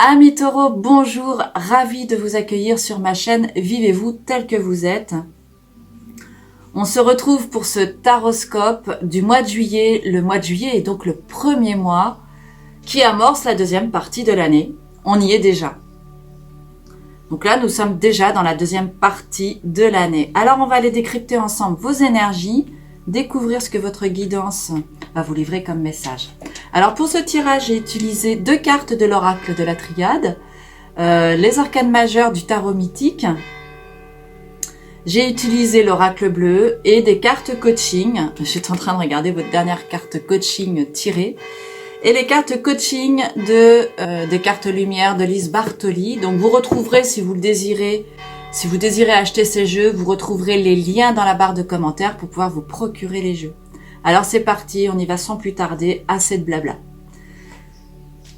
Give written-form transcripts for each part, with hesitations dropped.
Amis taureaux, bonjour, ravi de vous accueillir sur ma chaîne Vivez-vous tel que vous êtes. On se retrouve pour ce taroscope du mois de juillet. Le mois de juillet est donc le premier mois qui amorce la deuxième partie de l'année. On y est déjà. Donc là, nous sommes déjà dans la deuxième partie de l'année. Alors, on va aller décrypter ensemble vos énergies, découvrir ce que votre guidance va vous livrer comme message. Alors, pour ce tirage, j'ai utilisé 2 cartes de l'oracle de la triade, les arcanes majeures du tarot mythique. J'ai utilisé l'oracle bleu et des cartes coaching. Je suis en train de regarder votre dernière carte coaching tirée. Et les cartes coaching des cartes lumière de Lise Bartoli. Donc vous retrouverez, si vous le désirez, si vous désirez acheter ces jeux, vous retrouverez les liens dans la barre de commentaires pour pouvoir vous procurer les jeux. Alors c'est parti, on y va sans plus tarder, assez de blabla.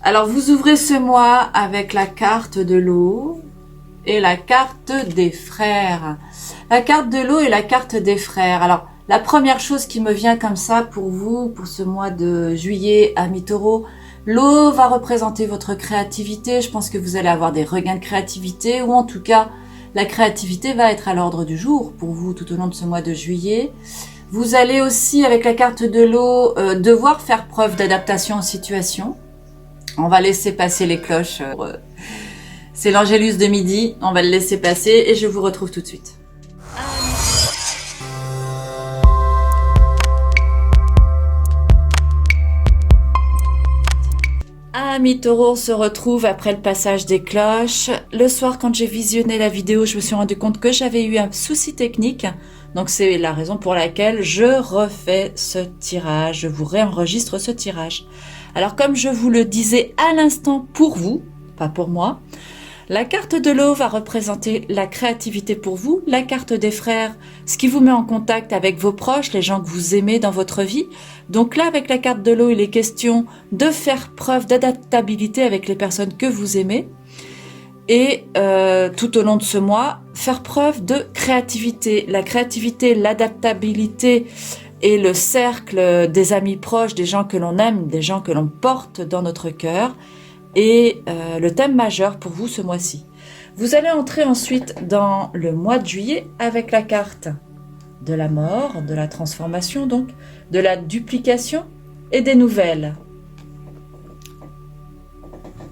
Alors vous ouvrez ce mois avec la carte de l'eau et la carte des frères. La carte de l'eau et la carte des frères. Alors la première chose qui me vient comme ça pour vous, pour ce mois de juillet, amis taureaux, l'eau va représenter votre créativité. Je pense que vous allez avoir des regains de créativité, ou en tout cas, la créativité va être à l'ordre du jour pour vous tout au long de ce mois de juillet. Vous allez aussi, avec la carte de l'eau, devoir faire preuve d'adaptation aux situations. On va laisser passer les cloches. C'est l'Angélus de midi, on va le laisser passer et je vous retrouve tout de suite. Amis taureaux, on se retrouve après le passage des cloches. Le soir, quand j'ai visionné la vidéo, je me suis rendu compte que j'avais eu un souci technique. Donc c'est la raison pour laquelle je refais ce tirage, je vous réenregistre ce tirage. Alors comme je vous le disais à l'instant pour vous, pas pour moi, la carte de l'eau va représenter la créativité pour vous, la carte des frères, ce qui vous met en contact avec vos proches, les gens que vous aimez dans votre vie. Donc là, avec la carte de l'eau, il est question de faire preuve d'adaptabilité avec les personnes que vous aimez. Et tout au long de ce mois, faire preuve de créativité. La créativité, l'adaptabilité et le cercle des amis proches, des gens que l'on aime, des gens que l'on porte dans notre cœur. Et le thème majeur pour vous ce mois-ci. Vous allez entrer ensuite dans le mois de juillet avec la carte de la mort, de la transformation donc, de la duplication et des nouvelles.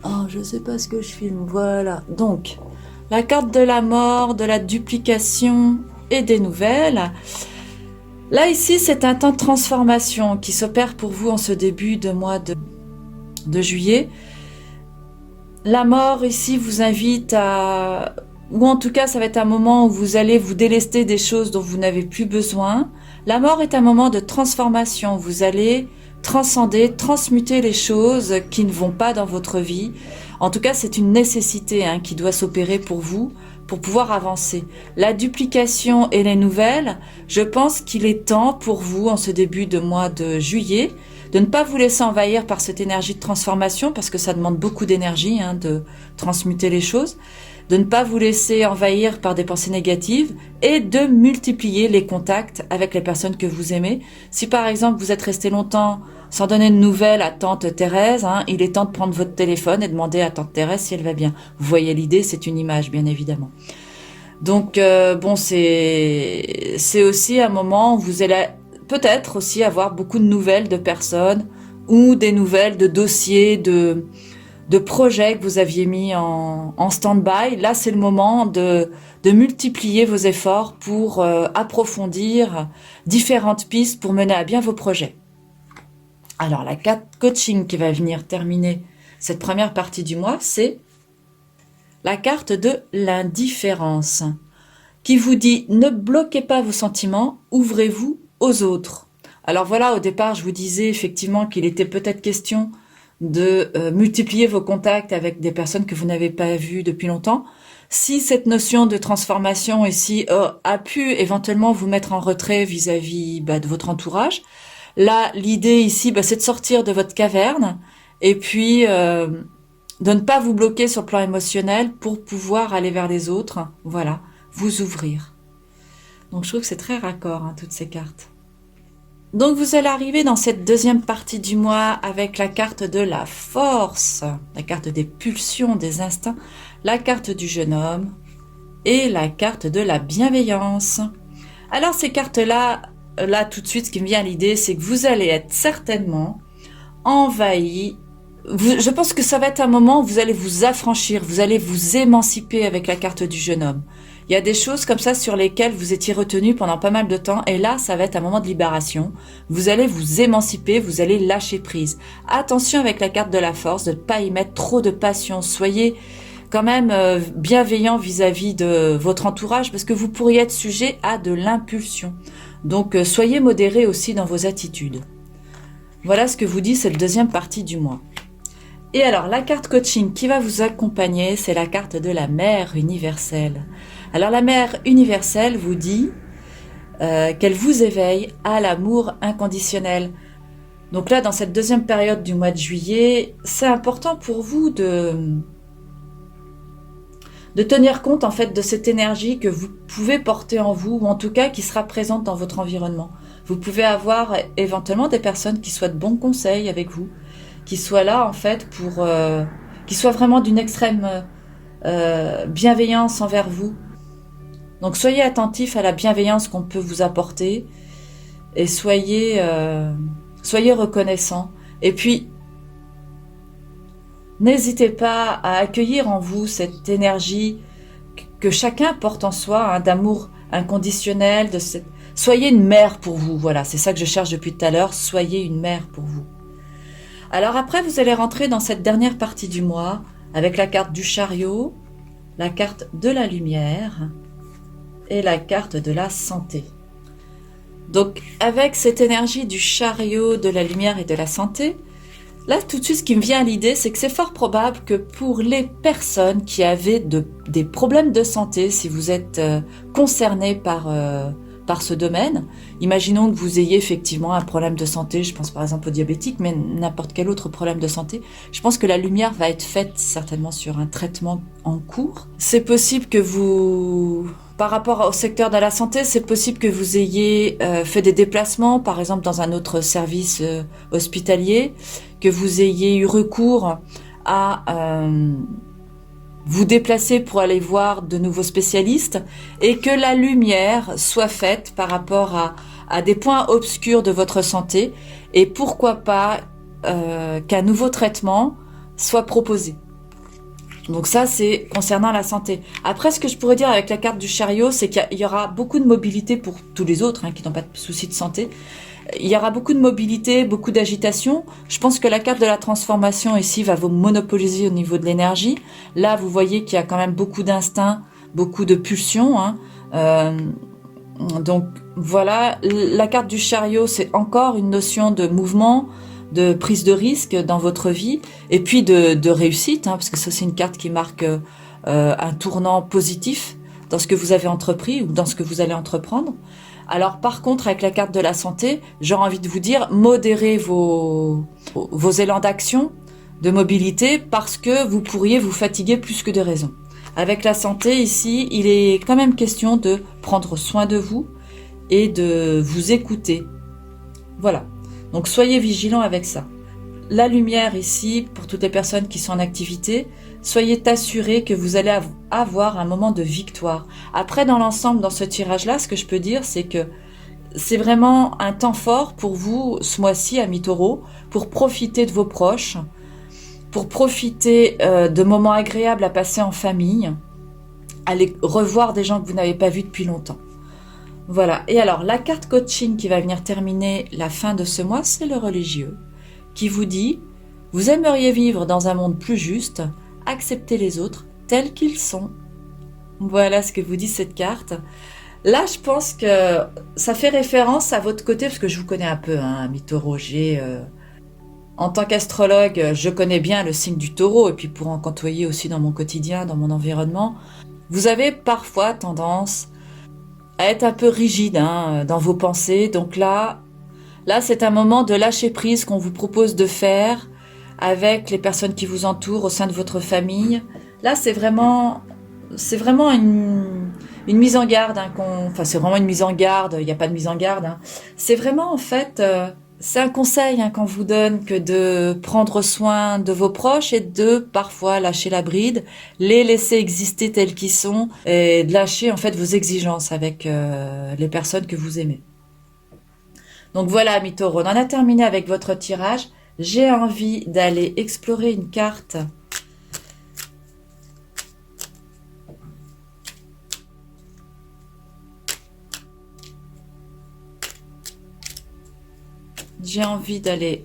Oh, je sais pas ce que je filme, voilà. Donc, la carte de la mort, de la duplication et des nouvelles. Là, ici, c'est un temps de transformation qui s'opère pour vous en ce début de mois de juillet. La mort, ici, vous invite à... Ou en tout cas, ça va être un moment où vous allez vous délester des choses dont vous n'avez plus besoin. La mort est un moment de transformation. Vous allez transcender, transmuter les choses qui ne vont pas dans votre vie. En tout cas, c'est une nécessité qui doit s'opérer pour vous, pour pouvoir avancer. La duplication et les nouvelles, je pense qu'il est temps pour vous, en ce début de mois de juillet, de ne pas vous laisser envahir par cette énergie de transformation, parce que ça demande beaucoup d'énergie de transmuter les choses, de ne pas vous laisser envahir par des pensées négatives et de multiplier les contacts avec les personnes que vous aimez. Si par exemple vous êtes resté longtemps sans donner de nouvelles à tante Thérèse, il est temps de prendre votre téléphone et demander à tante Thérèse si elle va bien. Vous voyez l'idée, c'est une image bien évidemment. Donc bon, c'est aussi un moment où vous allez peut-être aussi avoir beaucoup de nouvelles de personnes ou des nouvelles de dossiers, de projets que vous aviez mis en stand-by. Là, c'est le moment de multiplier vos efforts pour approfondir différentes pistes pour mener à bien vos projets. Alors, la carte coaching qui va venir terminer cette première partie du mois, c'est la carte de l'indifférence qui vous dit « Ne bloquez pas vos sentiments, ouvrez-vous aux autres ». Alors voilà, au départ, je vous disais effectivement qu'il était peut-être question de multiplier vos contacts avec des personnes que vous n'avez pas vues depuis longtemps. Si cette notion de transformation ici a pu éventuellement vous mettre en retrait vis-à-vis de votre entourage, là, l'idée ici, c'est de sortir de votre caverne et puis de ne pas vous bloquer sur le plan émotionnel pour pouvoir aller vers les autres. Voilà, vous ouvrir. Donc je trouve que c'est très raccord, toutes ces cartes. Donc vous allez arriver dans cette deuxième partie du mois avec la carte de la force, la carte des pulsions, des instincts, la carte du jeune homme et la carte de la bienveillance. Alors ces cartes-là, là tout de suite ce qui me vient à l'idée, c'est que vous allez être certainement envahi. Je pense que ça va être un moment où vous allez vous affranchir, vous allez vous émanciper avec la carte du jeune homme. Il y a des choses comme ça sur lesquelles vous étiez retenu pendant pas mal de temps et là, ça va être un moment de libération. Vous allez vous émanciper, vous allez lâcher prise. Attention avec la carte de la force, de ne pas y mettre trop de passion. Soyez quand même bienveillant vis-à-vis de votre entourage parce que vous pourriez être sujet à de l'impulsion. Donc soyez modéré aussi dans vos attitudes. Voilà ce que vous dit cette deuxième partie du mois. Et alors, la carte coaching qui va vous accompagner, c'est la carte de la mère universelle. Alors, la mère universelle vous dit qu'elle vous éveille à l'amour inconditionnel. Donc là, dans cette deuxième période du mois de juillet, c'est important pour vous de tenir compte en fait de cette énergie que vous pouvez porter en vous, ou en tout cas qui sera présente dans votre environnement. Vous pouvez avoir éventuellement des personnes qui soient de bons conseils avec vous, qui soient là en fait pour qui soient vraiment d'une extrême bienveillance envers vous. Donc soyez attentifs à la bienveillance qu'on peut vous apporter et soyez reconnaissants. Et puis n'hésitez pas à accueillir en vous cette énergie que chacun porte en soi, hein, d'amour inconditionnel. Soyez une mère pour vous. Voilà, c'est ça que je cherche depuis tout à l'heure. Soyez une mère pour vous. Alors après, vous allez rentrer dans cette dernière partie du mois avec la carte du chariot, la carte de la lumière et la carte de la santé. Donc avec cette énergie du chariot, de la lumière et de la santé, là tout de suite ce qui me vient à l'idée, c'est que c'est fort probable que pour les personnes qui avaient des problèmes de santé, si vous êtes concerné par ce domaine, imaginons que vous ayez effectivement un problème de santé, je pense par exemple aux diabétiques, mais n'importe quel autre problème de santé, je pense que la lumière va être faite certainement sur un traitement en cours. C'est possible que vous, par rapport au secteur de la santé, c'est possible que vous ayez fait des déplacements, par exemple dans un autre service hospitalier, que vous ayez eu recours à vous déplacer pour aller voir de nouveaux spécialistes et que la lumière soit faite par rapport à des points obscurs de votre santé et pourquoi pas qu'un nouveau traitement soit proposé. Donc ça, c'est concernant la santé. Après, ce que je pourrais dire avec la carte du chariot, c'est qu'il y aura beaucoup de mobilité pour tous les autres qui n'ont pas de soucis de santé. Il y aura beaucoup de mobilité, beaucoup d'agitation. Je pense que la carte de la transformation ici va vous monopoliser au niveau de l'énergie. Là, vous voyez qu'il y a quand même beaucoup d'instinct, beaucoup de pulsions. Donc voilà, la carte du chariot, c'est encore une notion de mouvement, de prise de risque dans votre vie, et puis de réussite, parce que ça c'est une carte qui marque un tournant positif dans ce que vous avez entrepris ou dans ce que vous allez entreprendre. Alors par contre, avec la carte de la santé, j'aurais envie de vous dire, modérez vos élans d'action, de mobilité, parce que vous pourriez vous fatiguer plus que de raison. Avec la santé, ici, il est quand même question de prendre soin de vous et de vous écouter. Voilà. Donc soyez vigilants avec ça. La lumière ici, pour toutes les personnes qui sont en activité, soyez assurés que vous allez avoir un moment de victoire. Après, dans l'ensemble, dans ce tirage-là, ce que je peux dire, c'est que c'est vraiment un temps fort pour vous, ce mois-ci, amis taureaux, pour profiter de vos proches, pour profiter de moments agréables à passer en famille, aller revoir des gens que vous n'avez pas vus depuis longtemps. Voilà. Et alors, la carte coaching qui va venir terminer la fin de ce mois, c'est le religieux, qui vous dit « Vous aimeriez vivre dans un monde plus juste, accepter les autres tels qu'ils sont. » Voilà ce que vous dit cette carte. Là, je pense que ça fait référence à votre côté, parce que je vous connais un peu, ami taureau. En tant qu'astrologue, je connais bien le signe du taureau, et puis pour en côtoyer aussi dans mon quotidien, dans mon environnement, vous avez parfois tendance à être un peu rigide dans vos pensées. Donc là, c'est un moment de lâcher prise qu'on vous propose de faire avec les personnes qui vous entourent au sein de votre famille. Là, c'est vraiment une une mise en garde, hein, enfin c'est vraiment une mise en garde, il n'y a pas de mise en garde, hein. C'est vraiment en fait, c'est un conseil hein, qu'on vous donne que de prendre soin de vos proches et de parfois lâcher la bride, les laisser exister tels qu'ils sont et de lâcher en fait vos exigences avec les personnes que vous aimez. Donc voilà, amis taureaux, on en a terminé avec votre tirage. J'ai envie d'aller explorer une carte. J'ai envie d'aller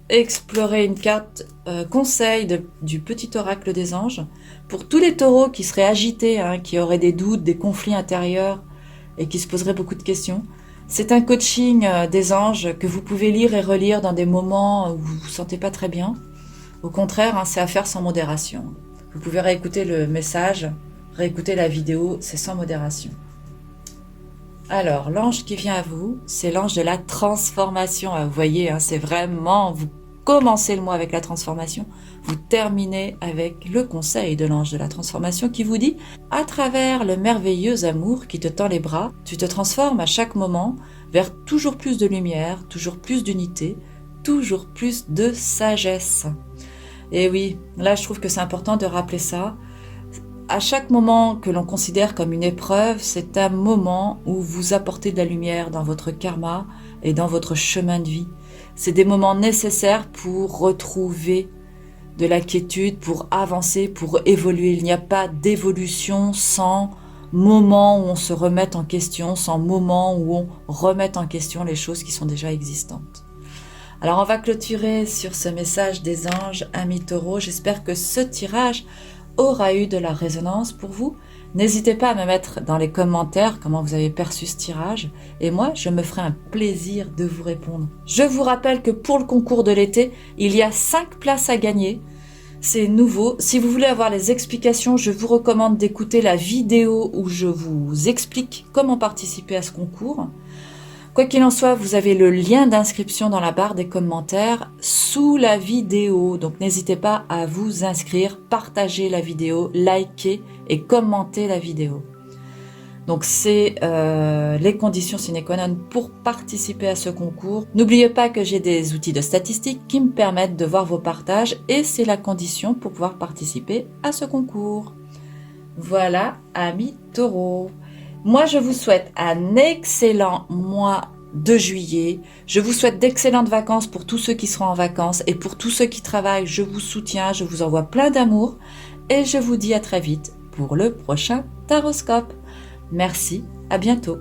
explorer une carte conseil du petit oracle des anges. Pour tous les taureaux qui seraient agités, hein, qui auraient des doutes, des conflits intérieurs et qui se poseraient beaucoup de questions. C'est un coaching des anges que vous pouvez lire et relire dans des moments où vous vous sentez pas très bien. Au contraire, hein, c'est à faire sans modération. Vous pouvez réécouter le message, réécouter la vidéo, c'est sans modération. Alors, l'ange qui vient à vous, c'est l'ange de la transformation. Vous voyez, hein, c'est vraiment, vous commencez le mois avec la transformation, vous terminez avec le conseil de l'ange de la transformation qui vous dit, à travers le merveilleux amour qui te tend les bras, tu te transformes à chaque moment vers toujours plus de lumière, toujours plus d'unité, toujours plus de sagesse. Et oui, là je trouve que c'est important de rappeler ça. À chaque moment que l'on considère comme une épreuve, c'est un moment où vous apportez de la lumière dans votre karma et dans votre chemin de vie. C'est des moments nécessaires pour retrouver de la quiétude, pour avancer, pour évoluer. Il n'y a pas d'évolution sans moment où on se remette en question, sans moment où on remette en question les choses qui sont déjà existantes. Alors on va clôturer sur ce message des anges, amis taureaux. J'espère que ce tirage aura eu de la résonance pour vous. N'hésitez pas à me mettre dans les commentaires comment vous avez perçu ce tirage et moi je me ferai un plaisir de vous répondre. Je vous rappelle que pour le concours de l'été, il y a 5 places à gagner. C'est nouveau. Si vous voulez avoir les explications, je vous recommande d'écouter la vidéo où je vous explique comment participer à ce concours. Quoi qu'il en soit, vous avez le lien d'inscription dans la barre des commentaires sous la vidéo. Donc n'hésitez pas à vous inscrire, partager la vidéo, liker et commenter la vidéo. Donc c'est les conditions sine qua non pour participer à ce concours. N'oubliez pas que j'ai des outils de statistiques qui me permettent de voir vos partages et c'est la condition pour pouvoir participer à ce concours. Voilà, amis taureaux. Moi, je vous souhaite un excellent mois de juillet. Je vous souhaite d'excellentes vacances pour tous ceux qui seront en vacances et pour tous ceux qui travaillent. Je vous soutiens, je vous envoie plein d'amour et je vous dis à très vite pour le prochain Taroscope. Merci, à bientôt.